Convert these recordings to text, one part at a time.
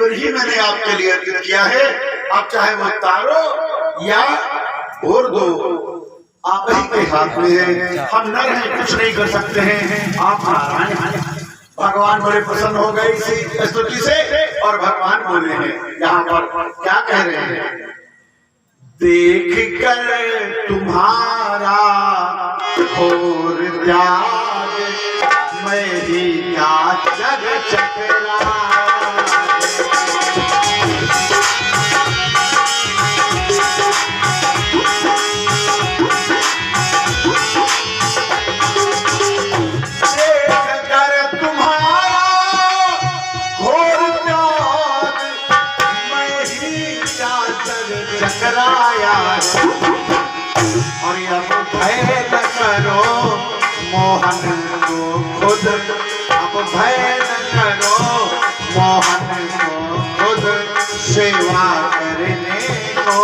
केवल ही मैंने आपके लिए अर्पित किया है। आप चाहे वो तारो या और दो, आप ही के हाथ में है। हम नर हैं, कुछ नहीं कर सकते हैं, आप नारायण हैं। भगवान बड़े प्रसन्न हो गए इसी स्तुति से और भगवान बोले हैं यहाँ पर क्या कह रहे हैं, देख कर तुम्हारा घोर त्याग मैं ही क्या जग चकरा। और अब भय न करो मोहन को खुद, अब भय न करो मोहन को खुद, सेवा करने को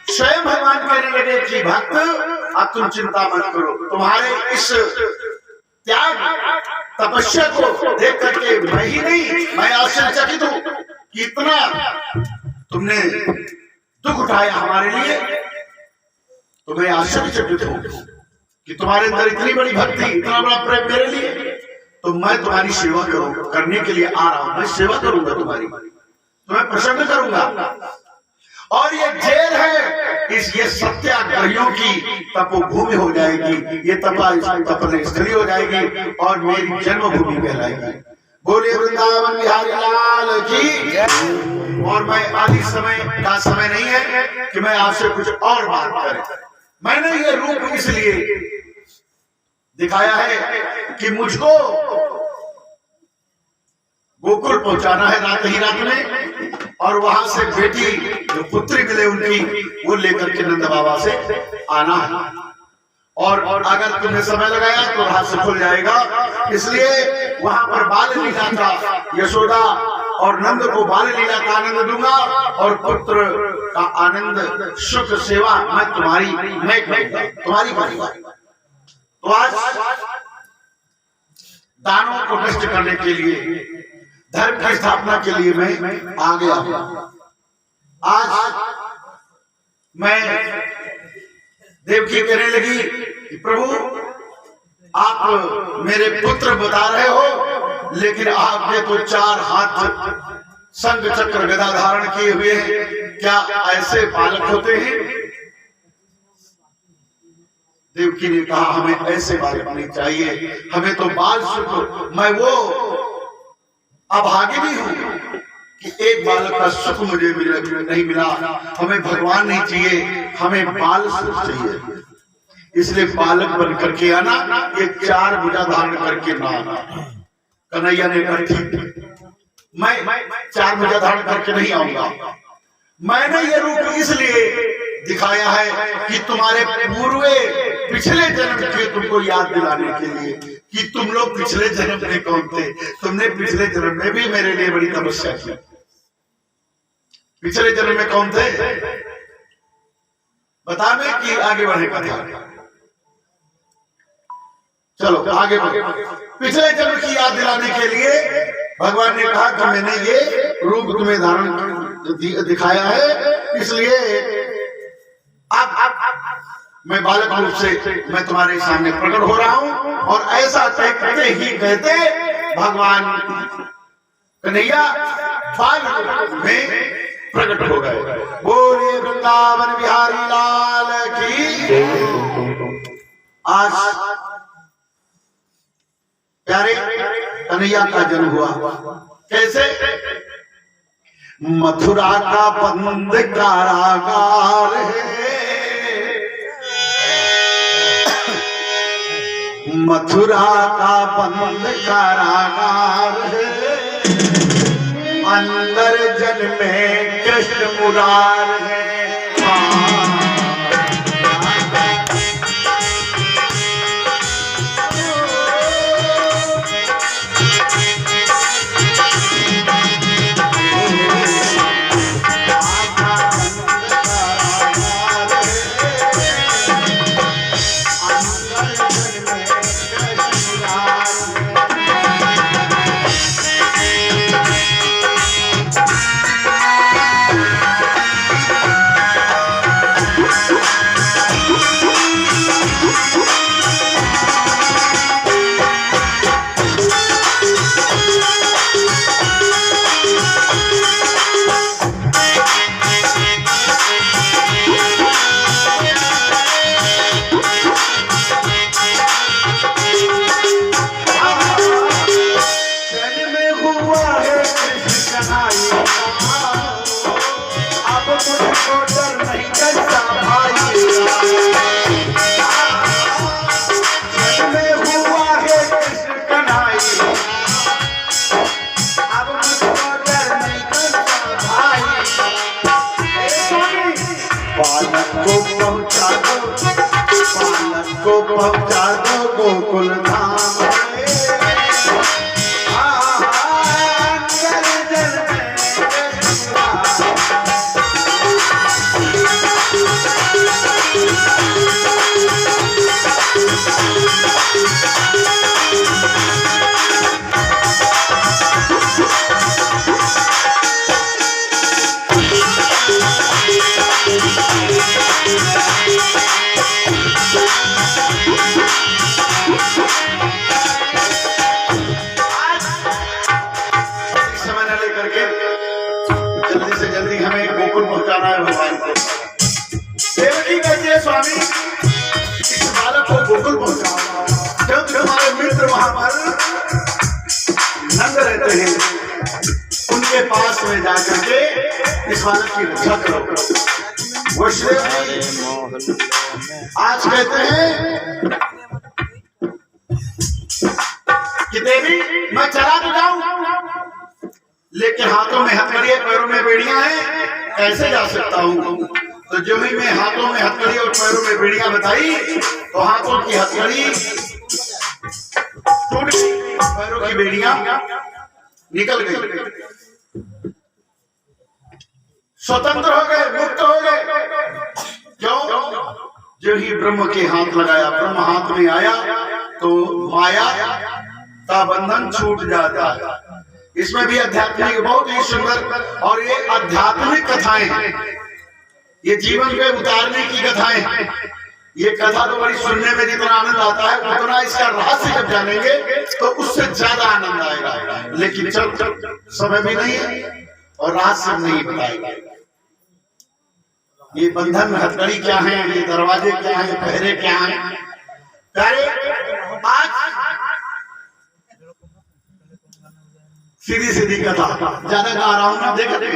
स्वयं भगवान कहने लगे कि भक्त अब तुम चिंता मत करो, तुम्हारे इस त्याग तपस्या को देख करके मैं ही नहीं, मैं आश्चर्यचकित हूं कि इतना तुमने दुख उठाया हमारे लिए, तो मैं आश्चर्यचकित हूं कि तुम्हारे अंदर इतनी बड़ी भक्ति, इतना बड़ा प्रेम मेरे लिए, तो मैं तुम्हारी सेवा करने के लिए आ रहा हूं। मैं सेवा करूंगा तुम्हारी, तुम्हें प्रसन्न करूंगा। और ये जेल है, ये सत्याग्रहियों की तपोभूमि हो जाएगी, ये तपन स्थली हो जाएगी और मेरी जन्मभूमि कहलाएगी। बोलिए वृंदावन बिहारी लाल की। और मैं आदि समय का समय नहीं है कि मैं आपसे कुछ और बात करूं। मैंने ये रूप इसलिए दिखाया है कि मुझको गोकुल पहुंचाना है रात ही रात में, और वहां से बेटी जो पुत्री मिले उनकी वो लेकर के नंद बाबा से आना है। और अगर तुमने समय लगाया तो राह से खुल जाएगा। इसलिए वहां पर बाल लीला का, यशोदा और नंद को बाल लीला का आनंद दूंगा और पुत्र का आनंद सुख सेवा मैं तुम्हारी करूंगा। तो आज दानों को नष्ट करने के लिए, धर्म की स्थापना के लिए मैं आ गया हूं। आज मैं देवकी कहने लगी कि प्रभु आप मेरे पुत्र बता रहे हो, लेकिन आपने तो 4 हाथ शंख चक्र गदा धारण किए हुए हैं, क्या ऐसे बालक होते हैं? देवकी ने कहा हमें ऐसे बालक नहीं चाहिए, हमें तो बाल सुख, मैं वो अभागी भी हूं कि एक बालक का सुख मुझे नहीं मिला। हमें भगवान नहीं चाहिए, हमें बाल सुख चाहिए। इसलिए बालक बन करके आना, ये 4 भुजा धारण करके ना आना। कन्हैया ने कहा ठीक, मैं 4 भुजा धारण करके नहीं आऊंगा। मैंने ये रूप इसलिए दिखाया है कि तुम्हारे पूर्वे पिछले जन्म के तुमको याद दिलाने के लिए कि तुम लोग पिछले जन्म में कौन थे। तुमने पिछले जन्म में भी मेरे लिए बड़ी तपस्या की। पिछले जन्म में कौन थे बता में कि आगे बढ़े कथा। चलो आगे बढ़े। पिछले जन्म की याद दिलाने के लिए भगवान ने कहा कि मैंने ये रूप तुम्हें धारण दिखाया है, इसलिए अब मैं बालक रूप से मैं तुम्हारे सामने प्रकट हो रहा हूं। और ऐसा कहते ही कहते भगवान कन्हैया बाल में प्रकट हो गए। बोलिए वृंदावन बिहारी लाल की। आज प्यारे कन्हैया का जन्म हुआ। कैसे? मथुरा का बंद कारागार है, मथुरा का बंद कारागार है, अंदर जन्मे कृष्ण मुरार है। पहुंचा दो गोकुल धाम जल्दी से जल्दी हमें गोकुल पहुंचाना है भगवान को। देवकी कहती है स्वामी इस बालक को गोकुल पहुंचाओ, क्योंकि तुम्हारे मित्र वहां पर नंद रहते हैं, उनके पास में जाकर के इस बालक की रक्षा करो। वैष्णव आज कहते हैं कि देवी मैं चला तो जाऊं, लेकिन हाथों में हथकड़ी पैरों में बेड़ियां हैं, कैसे जा सकता हूं? तो जो ही मैं हाथों में हथकड़ी और पैरों में बेड़ियां बताई तो हाथों की हथकड़ी टूट गई, पैरों की बेड़ियां निकल गई, स्वतंत्र हो गए, मुक्त हो गए। क्यों? जो ही ब्रह्म के हाथ लगाया, ब्रह्म हाथ में आया तो माया का बंधन छूट जाता है। इसमें भी आध्यात्मिक बहुत ही सुंदर, और ये आध्यात्मिक कथाएं हैं, ये जीवन पे उतारने की कथाएं हैं। ये कथा तो बड़ी सुनने में जितना आनंद आता है उतना इसका रहस्य जब जानेंगे तो उससे ज्यादा आनंद आएगा। लेकिन चल समय भी नहीं है और रहस्य नहीं बताएगा। ये बंधन हथकड़ी क्या है, ये दरवाजे क्या है, पहरे क्या है। प्यारे आज सीधी सीधी कथा ज्यादा गा रहा हूँ ना, देखते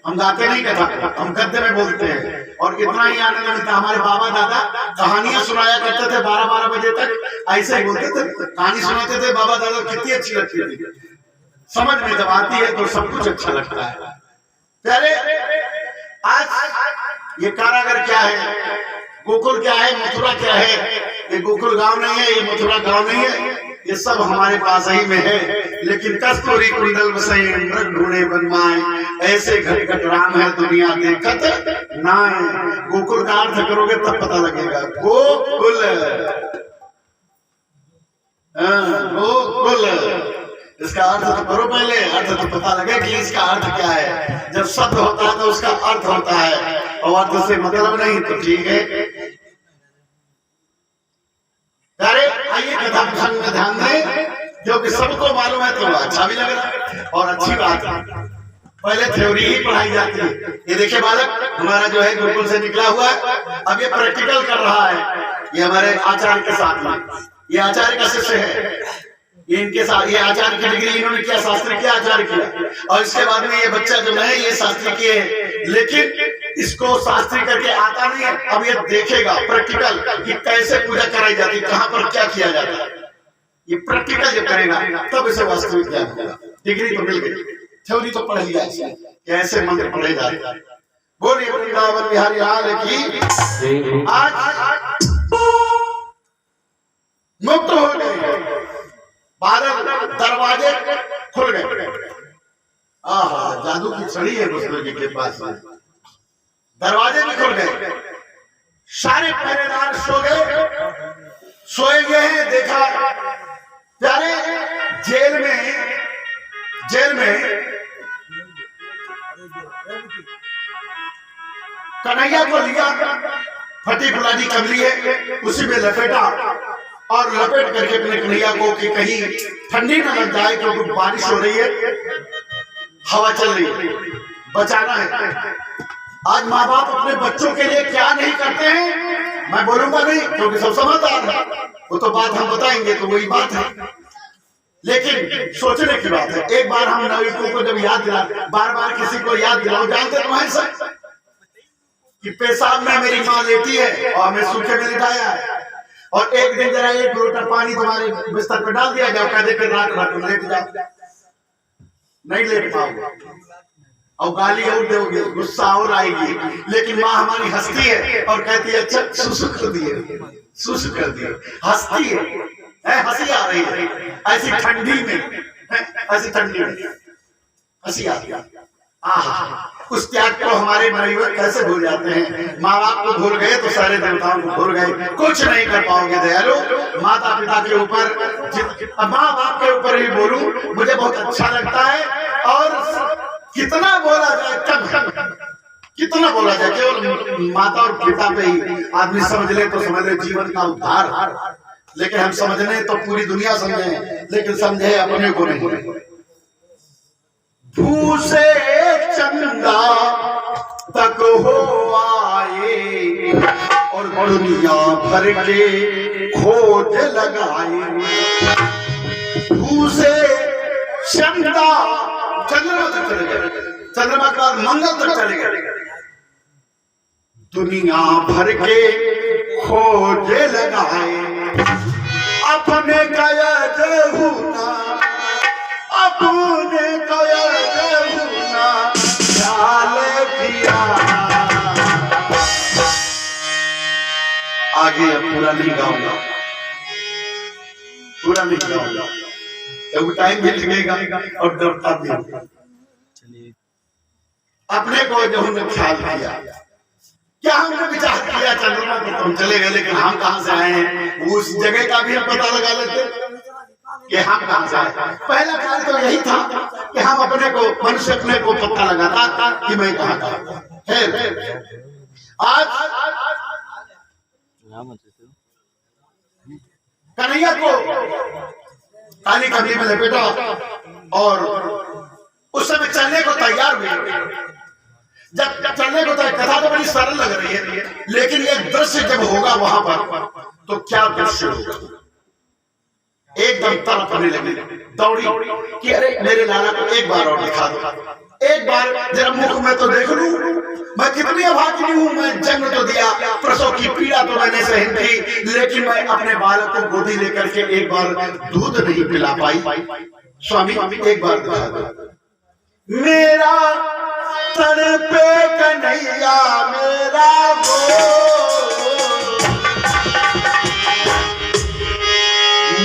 हम गाते नहीं कथा, हम गद्य में बोलते हैं। और इतना ही आनंद मिलता। हमारे बाबा दादा कहानियां सुनाया करते थे 12-12 बजे तक, ऐसे ही बोलते थे, कहानी सुनाते थे। बाबा दादा कितनी अच्छी लगती थी, समझ में जब आती है तो सब कुछ अच्छा लगता है। प्यारे आज ये कारागर क्या है, गोकुल क्या है, मथुरा क्या है? ये गोकुल गांव नहीं है, ये मथुरा गांव नहीं है, ये सब हमारे पास ही में है। लेकिन कस्तूरी कुंडल बसई मृग ढूंढे बनवाए, ऐसे घट घट राम है दुनिया देखत ना। गोकुल का अर्थ करोगे तब पता लगेगा। गोकुल गोकुल इसका अर्थ तो करो पहले, अर्थ तो पता लगे कि इसका अर्थ क्या है। जब शब्द होता है तो उसका अर्थ होता है, और अर्थ से मतलब नहीं तो ठीक है। अरे आइए कथा प्रसंग में ध्यान दें, क्योंकि सबको मालूम है तो अच्छा भी लग रहा है और अच्छी बात है। पहले थ्योरी ही पढ़ाई जाती है। ये देखिए बालक हमारा जो है गोकुल से निकला हुआ है, अब ये प्रैक्टिकल कर रहा है। ये हमारे आचार्य के साथ में, ये आचार्य का शिष्य है, ये इनके साथ, ये आचार्य की डिग्री इन्होंने किया, शास्त्री किया, आचार्य किया। और इसके बाद में ये बच्चा जो है ये शास्त्री किए, लेकिन इसको शास्त्री करके आता नहीं है। अब ये देखेगा प्रैक्टिकल कि कैसे पूजा कराई जाती है, कहाँ पर क्या किया जाता है। ये प्रैक्टिकल जब करेगा तब इसे वास्तविक ज्ञान होगा। डिग्री तो मिल गई, थ्योरी तो पढ़ लिया, कैसे मंत्र पढ़े जाते हैं। बोलिए वृंदावन बिहारी लाल की। आज मुक्त हो गए, 12 दरवाजे खुल गए। आहा, जादू की छड़ी है कृष्ण जी के पास में। दरवाजे भी खुल गए, सारे पहरेदार सो गए, सोए गए हैं। देखा प्यारे जेल में कन्हैया को लिया, फटी फुलादी कमली है उसी में लपेटा, और लपेट करके अपने कन्हैया को कि कहीं ठंडी न लग जाए, क्योंकि बारिश हो रही है, हवा चल रही है, बचाना है। आज माँ बाप अपने बच्चों के लिए क्या नहीं करते हैं, मैं बोलूंगा नहीं क्योंकि सब समझदार है, वो तो बात हम बताएंगे तो वही बात है। लेकिन सोचने की बात है। एक बार हम नाविकों को जब याद दिला, बार बार किसी को याद दिलाओ, जानते तुम्हारे सब कि पेशाब में मेरी माँ लेटी है और हमें सूखे में लिटाया है, और एक दिन जरा एक लोटा पानी तुम्हारे बिस्तर पे डाल दिया जाओ, कह दे कि रात भर तुम लेट जाओ, नहीं लेट पाओगे और गाली और दोगे, गुस्सा और आएगी। लेकिन माँ हमारी हंसती है और कहती है अच्छा सुसु कर दिए, सुस कर दिया, हंसती है, हंसी आ रही है ऐसी ठंडी में, ऐसी ठंडी में हंसी आती है। उस त्याग को हमारे मरीज कैसे भूल जाते हैं। माँ बाप को भूल गए तो सारे देवताओं को भूल गए, कुछ नहीं कर पाओगे दयालु। माता पिता के ऊपर, माँ बाप के ऊपर ही बोलूं, मुझे बहुत अच्छा लगता है। और कितना बोला जाए, कब कितना बोला जाए, केवल माता और पिता पे ही आदमी समझ ले तो समझ ले जीवन का उद्धार। लेकिन हम समझने तो पूरी दुनिया समझे, लेकिन समझे अपने को नहीं। भूसे चंदा तक हो आए और दुनिया भर के खोज लगाए। भूसे चंदा, चंद्रमा तक चले गए, चंद्रमा के बाद मंगल तक चले गए। दुनिया भर के खोज लगाए, अपने गया जहुना, अपने गया जहुना ख्याल किया। आगे पूरा नहीं गाऊंगा, पूरा नहीं गाऊंगा, तो टाइम भी लगेगा और डरता भी। अपने को जो हमने ख्याल किया, क्या हमने विचार किया चंद्रमा पर तो हम चले गए, लेकिन हम कहां से आए हैं उस जगह का भी हम पता लगा लेते कि हम कहां से आए। पहला कार्य तो यही था कि हम अपने को, मनुष्य अपने को पता लगाता कि मैं कहां का है। आज कन्हैया को काली कमली में लपेटा और उस समय चलने को तैयार हुए। जब चलने को तैयार, कथा तो बड़ी सरल लग रही है, लेकिन ये दृश्य जब होगा वहां पर तो क्या दृश्य होगा। एकदम तड़पने लगी, दौड़ी कि अरे मेरे लाला को एक बार और दिखा दो, एक बार जरा मुख में तो देख लूं, मैं कितनी अभागी हूं। मैं जन्म तो दिया, प्रसव की पीड़ा तो मैंने सहन की, लेकिन मैं अपने बालक को गोदी लेकर के एक बार दूध नहीं पिला पाई। स्वामी एक बार दिखा दो। मेरा तड़पे कन्हैया मेरा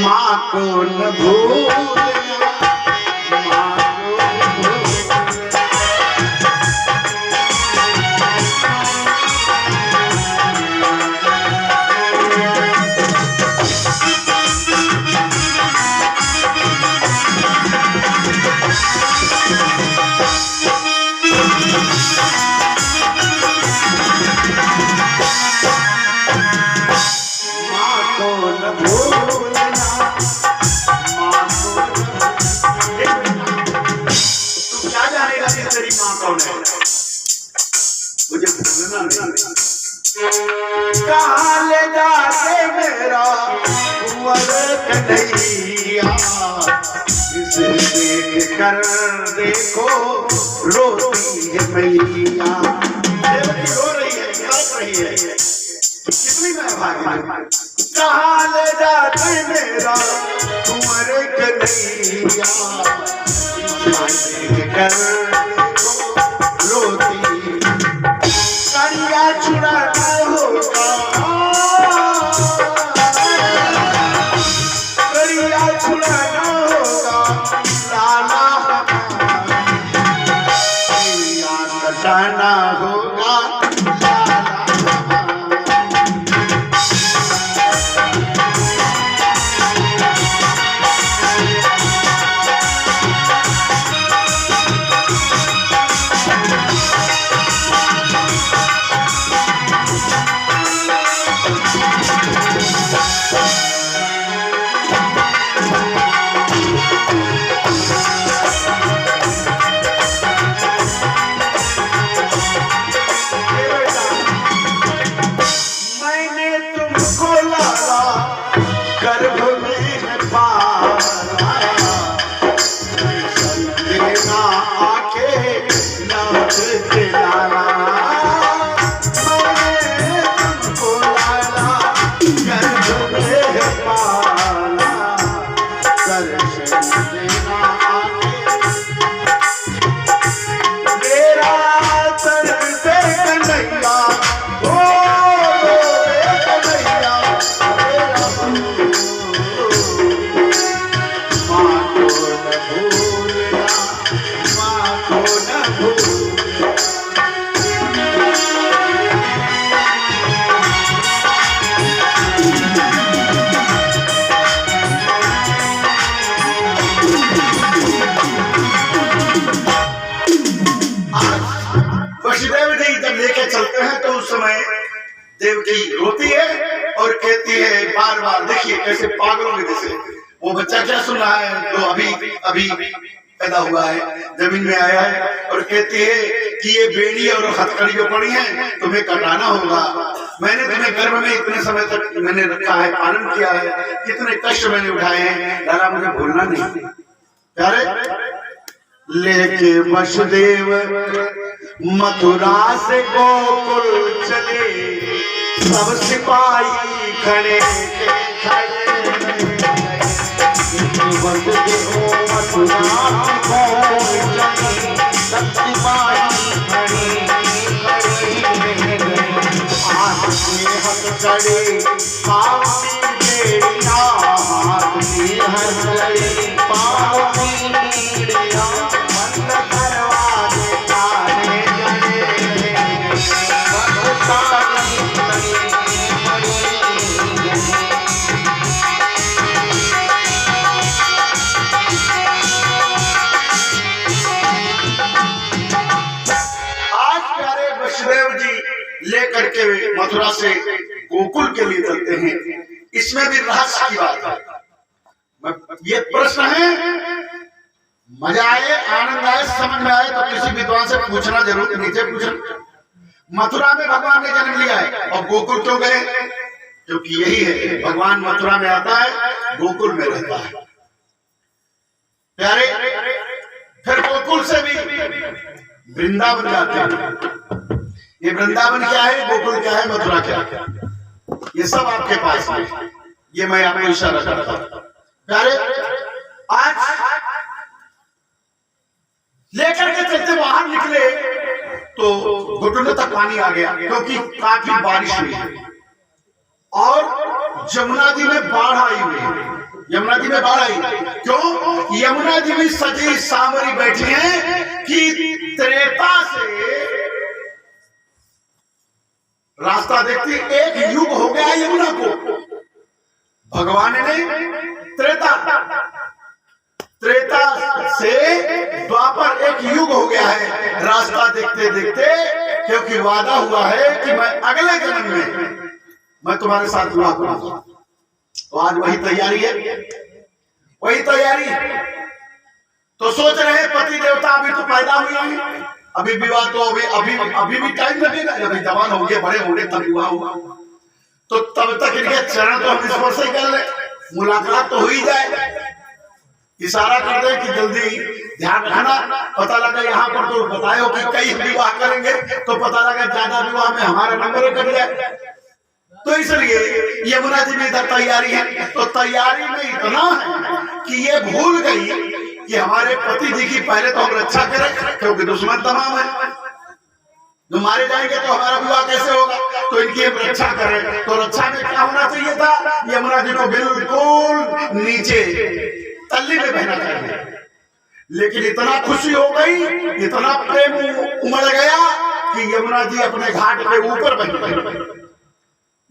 माँ को न भूलना, माँ को न मुझे भूलना नहीं। कहाँ ले जाके मेरा कुंवर कन्हैया, इसे देख कर देखो रोती है मैया। देवकी रो रही है, तड़प रही है, कितनी मैं भागी। कहाँ ले जाके मेरा कुंवर कन्हैया, इसे देख कर रोती। करिया छुड़ाना होगा, करिया छुड़ाना होगा लाला, करिया कटाना होगा लाला। देवकी रोती है और कहती है बार बार, देखिए कैसे पागलों के जैसे, वो बच्चा क्या सुन रहा है जो अभी अभी पैदा हुआ है, जमीन में आया है, और कहती है कि ये बेड़ी और हथकड़ी जो पड़ी है तुम्हें कटाना होगा। मैंने तुम्हें गर्भ में इतने समय तक मैंने रखा है, पालन किया है, कितने कष्ट मैंने उठाए हैं, लाला मुझे भूलना नहीं। प्यारे लेके वसुदेव मथुरा से गोकुल चले, सब सिपाही खड़े मथुरा सब सिपाही खड़े हाथ में हथकड़ी पाँव में बेड़ियाँ, हाथ में हथकड़ी पाँव में बेड़ियाँ, बंद करवा दे तारे गले लेकर के मथुरा से गोकुल के लिए चलते हैं। इसमें भी रहस्य की बात है। ये प्रश्न है, मजा आए, आनंद आए, समझ में आए तो किसी विद्वान से पूछना जरूर, नीचे पूछना। मथुरा में भगवान ने जन्म लिया है और गोकुल क्यों गए? क्योंकि यही है, भगवान मथुरा में आता है, गोकुल में रहता है। प्यारे, फिर गोकुल से भी वृंदावन जाते हैं। ये वृंदावन क्या है, गोकुल क्या है, मथुरा क्या है, ये सब आपके पास है। ये मैं आपको इशारा करता हूं। प्यारे, आज लेकर के चलते बाहर निकले तो घुटनों तक पानी आ गया, क्योंकि काफी बारिश हुई और यमुना जी में बाढ़ आई हुई है। यमुना जी में बाढ़ आई क्यों? यमुना जी में सजी सांवरी बैठी है कि त्रेता से रास्ता देखती, एक युग हो गया यमुना को। भगवान ने त्रेता से द्वापर एक युग हो गया है रास्ता देखते देखते, क्योंकि वादा हुआ है कि मैं अगले जन्म में मैं तुम्हारे साथ विवाह करूंगा। तो आज वही तैयारी है, वही तैयारी है। तो सोच रहे हैं पति देवता अभी तो पैदा हुए हैं, अभी विवाह तो अभी भी टाइम लगेगा, जब जवान होंगे, बड़े होंगे तब विवाह होगा। तो तब तक इनके चरण तो हम स्पर्श ही कर ले, मुलाकात तो हो ही जाए। इशारा कर दे कि जल्दी ध्यान रखना, पता लगा यहाँ पर तो बताए हो कि कई विवाह करेंगे, तो पता लगा ज्यादा विवाह में हमारा नंबर कट जाए। तो इसलिए यमुना जी में इधर तैयारी है। तो तैयारी में इतना है कि ये भूल गई कि हमारे पति जी की पहले तो हम रक्षा करें, क्योंकि दुश्मन तमाम है, जो मारे जाएंगे तो हमारा विवाह कैसे होगा। तो इनकी हम रक्षा करें। तो रक्षा में क्या होना चाहिए था? यमुना जी को बिल्कुल नीचे तल्ली में बहना चाहिए। लेकिन इतना खुशी हो गई, इतना प्रेम उमड़ गया कि यमुना जी अपने घाट के ऊपर बन गई।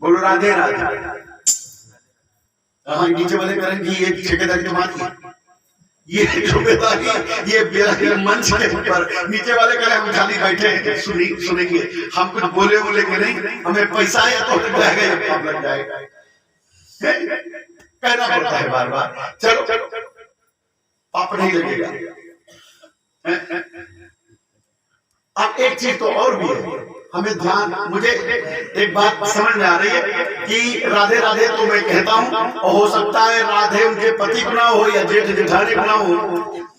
बोलो राधे राधे। नीचे वाले करेंगे ये ठेकेदारी तुम्हारी, ये ठेकेदारी, ये मंच के ऊपर नीचे वाले करें हम खाली बैठे हैं, सुनेंगे, हम कुछ बोले नहीं, हमें पैसा है तो लग जाएगा, कहना पड़ता है बार बार। चलो पाप नहीं लगेगा। अब एक चीज तो और भी है, हमें ध्यान, मुझे एक बात समझ में आ रही है कि राधे राधे तो मैं कहता हूँ, और हो सकता है राधे उनके पति को ना हो या जेठ जेठानी को ना हो,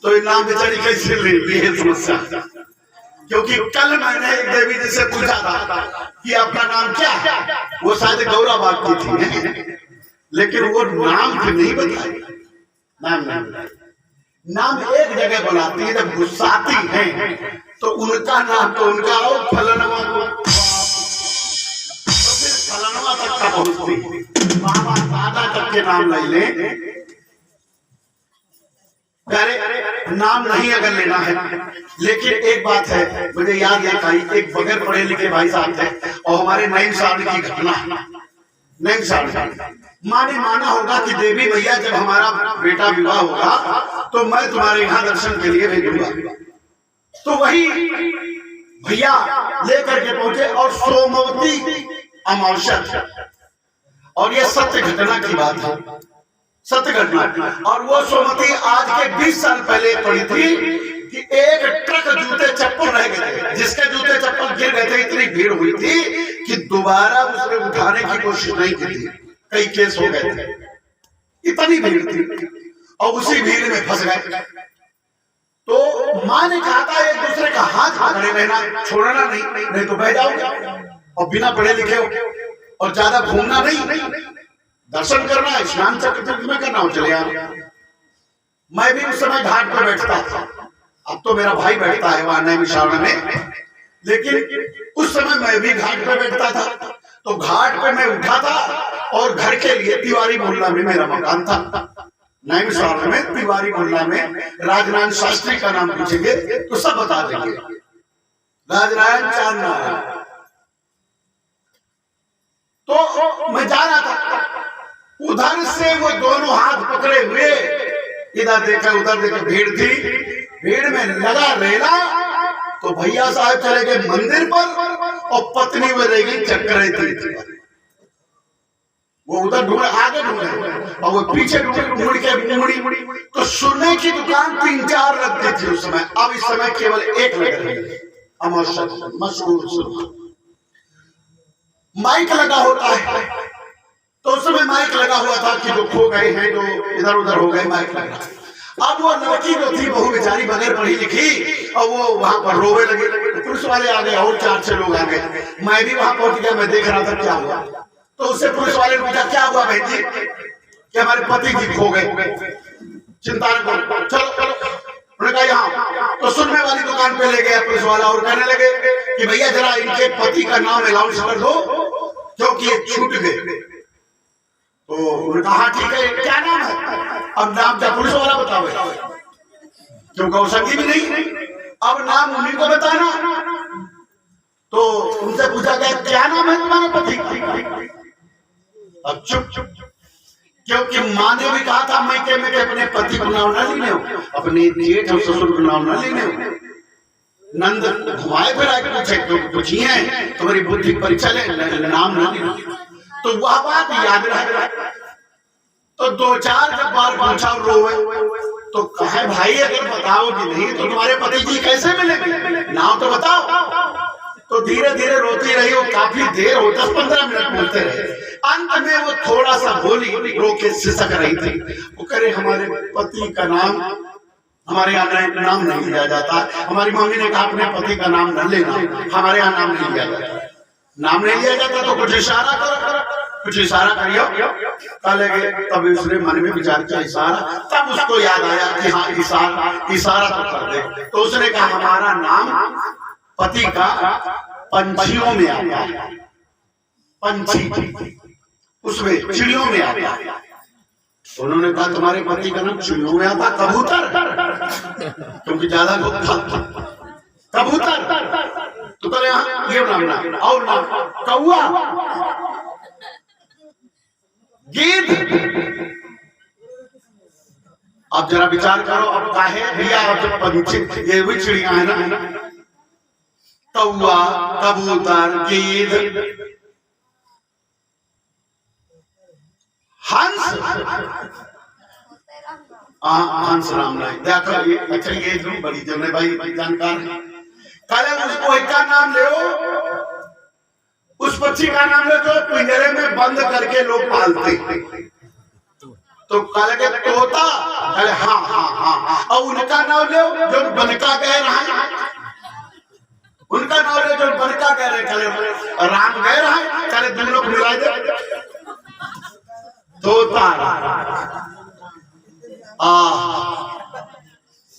तो ये नाम बेचारी कैसे ले है समस्या। क्योंकि कल मैंने एक देवी जी से पूछा था कि आपका नाम क्या है, वो शायद गौरा बात की थी, लेकिन वो नाम फिर नहीं बताई। नाम एक जगह बुलाती है, जब गुस्साती है तो उनका नाम तो उनका और फलनवा को, तो फिर फलनवा तक का पहुंचती, बाबा दादा तक के नाम ले ले। अरे नाम नहीं अगर लेना है, लेकिन एक बात है मुझे याद आई, एक बगैर पढ़े लिखे भाई साहब थे और हमारे नईम साहब की घटना, नईम साहब माँ ने माना होगा कि देवी भैया जब हमारा बेटा विवाह होगा तो मैं तुम्हारे यहाँ दर्शन के लिए भेजूंगा। तो वही भैया लेकर के पहुंचे और सोमवती अमावस्या थी और ये सत्य घटना की बात है, सत्य घटना। और वो सोमती आज के 20 साल पहले पड़ी थी कि एक ट्रक जूते चप्पल रह गए थे, जिसके जूते चप्पल गिर गए थे। इतनी भीड़ हुई थी कि दोबारा उसने उठाने की कोशिश नहीं की थी, कई केस हो गए थे, इतनी भीड़ थी और उसी भीड़ में फंस गए। तो माँ ने कहा था एक दूसरे का हाथ पकड़े रहना, छोड़ना नहीं तो बह जाओगे, और बिना पढ़े लिखे हो और ज्यादा घूमना नहीं, दर्शन करना, स्नान चक्र में करना हो, चले आओ। मैं भी उस समय घाट पर बैठता था, अब तो मेरा भाई बैठता है वहां नैमिषारण्य में, लेकिन उस समय मैं भी घाट पर बैठता था। तो घाट पे मैं उठा था और घर के लिए तिवारी मोहल्ला में मेरा मकान था, नैमिषारण्य में तिवारी मोहल्ला में। राजनारायण शास्त्री का नाम पूछेंगे तो सब बता देंगे, राजनारायण चांद नारायण। तो मैं जा रहा था, उधर से वो दोनों हाथ पकड़े हुए, इधर देखा उधर देखा, भीड़ थी, भीड़ में लगा रेला। तो भैया साहब चले गए मंदिर पर और पत्नी में रह गई चक्कर थी। वो उधर ढूंढे, आगे ढूंढे और वो पीछे मुड़ के मुड़ी। तो सुनने की दुकान 3-4 लगती थी उस समय, अब इस समय केवल एक लग रही है, मशहूर सुनना। माइक लगा होता है, तो उस समय माइक लगा हुआ था कि जो खो गए हैं, जो इधर उधर हो गए, माइक लगा। अब वो लड़की जो थी बहू बेचारी बगैर पढ़ी लिखी, और वो वहां पर रोवे लगे। पुलिस वाले आ गए और 4-6 लोग आ गए। मैं भी वहां पहुंच गया, मैं देख रहा था क्या हुआ। तो उससे पुलिस वाले ने पूछा क्या हुआ बहन जी, कि हमारे पति जी खो गए, चिंता न करो, चलो। उन्होंने कहा यहाँ, तो सुनने वाली दुकान पे ले गया पुलिस वाला और कहने लगे कि भैया जरा इनके पति का नाम अनाउंस कर दो क्योंकि ये छूट गए। तो उन्होंने कहा ठीक है, क्या नाम है? अब नाम क्या पुलिस वाला बतावे, क्योंकि वो संगी भी नहीं, अब नाम उन्हीं को बताना। तो उनसे पूछा गया क्या नाम है तुम्हारे पति का? अब चुप, क्योंकि माँ ने भी कहा था मैं के अपने पति को नाम न लेने हो, अपने जेठ और ससुर को नाम न लेने हो। नंद घुमाए फिर आके पूछे क्योंकि कुछ ही है, तुम्हारी बुद्धि परीक्षा ले, नाम न लेना। तो वह बात याद रहा। तो 2-4 जब बार पूछा रोवे, तो कहे भाई अगर बताओगी नहीं तो तुम्हारे पति जी कैसे मिलेंगे, नाम तो बताओ। तो धीरे धीरे रोती रही, वो काफी देर हो, 10-15 मिनट बोलते रहे। अंत में वो थोड़ा सा बोली, रो के सिसक रही थी। वो कह रहे हमारे पति का नाम हमारे यहाँ नाम नहीं लिया जाता, हमारी मम्मी ने कहा अपने पति का नाम न लेना, हमारे यहाँ नाम नहीं लिया जाता। नाम नहीं लिया जाता तो कुछ इशारा करो, कुछ इशारा करियो। तभी उसने मन में विचार किया इशारा, तब उसको याद आया कि हाँ इशारा तो कर दे। तो उसने कहा हमारा नाम पति का पंछियों में आता है, पंछी उसमें चिड़ियों में आता है। उन्होंने कहा तुम्हारे पति का नाम चिड़ियों में आता, कबूतर, क्योंकि ज्यादा लोग कबूतर। तो कह रहे ये नाम और नाम कौआ, गीत। अब जरा विचार करो, अब काहे भैया जब पंछी ये भी चिड़िया है ना, कौआ, कबूतर, गीत, हंस, हंस राम राय। देखो ये अच्छा, ये जो बड़ी जमने भाई जानकार है, कल उसको एक का नाम ले, उस पक्षी का नाम ले जो पिंजरे में बंद करके लोग पालते। तो कल के तोता, अरे हाँ, और उनका नाम ले जो बनका कह रहा है, उनका नाम ले जो बनका कह रहे, कल राम कह रहा है, कल दोनों को मिला दे तोता।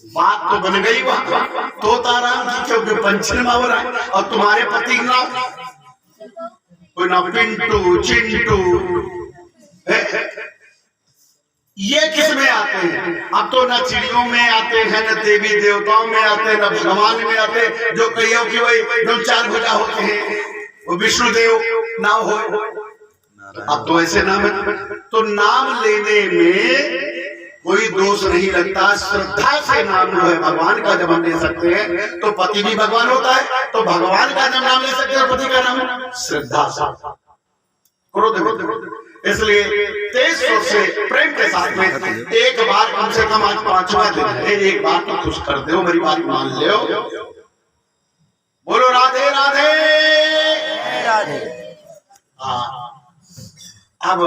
बात तो बन गई वहां तोता राम की, क्योंकि पंछी नाम रहा है। और तुम्हारे पति का नाम कोई ना पिंटू, चिंटू, ये किस में आते हैं? अब तो न चिड़ियों में आते हैं, न देवी देवताओं में आते हैं, न भगवान में आते हैं। जो कहियो कि वही जो 4 भुजा होते हैं वो विष्णुदेव ना हो। अब तो ऐसे नाम है, तो नाम लेने में कोई दोष नहीं लगता। श्रद्धा से नाम जो है भगवान का जब हम ले सकते हैं तो पति भी भगवान होता है, तो भगवान का जब नाम ले सकते हैं पति का नाम श्रद्धा से। क्रोध में। इसलिए तेज सोच से प्रेम के साथ में एक बार कम से कम आज 5वां दिन है, एक बार तो खुश कर दो, मेरी बात मान लो। बोलो राधे राधे राधे। अब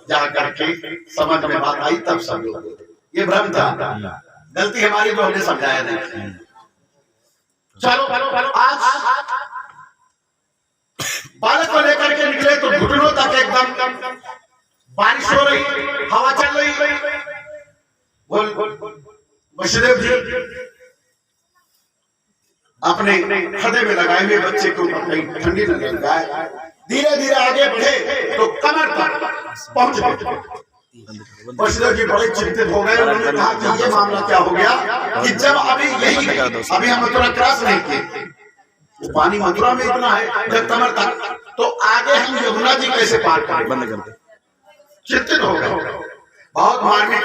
जा करके समझ में बात आई तब समझो ये भ्रम था, गलती हमारी जो हमने समझाया नहीं। चलो आज बालक को लेकर के निकले तो घुटनों तक एकदम बारिश हो रही, हवा चल रही। बोल वसुदेव जी अपने हृदय में लगाए हुए बच्चे को कहीं ठंडी न लग जाए, धीरे धीरे आगे बढ़े तो कमर तक पहुंच गए। वसुदेव जी बड़े चिंतित हो गए। उन्होंने कहा कि ये मामला क्या हो गया कि जब अभी हम मथुरा क्रॉस नहीं किए, पानी मथुरा में इतना है जब कमर तक, तो आगे हम यमुना जी कैसे पार करें? बंद कर दे। चिंतित हो गए, बहुत मार्मिक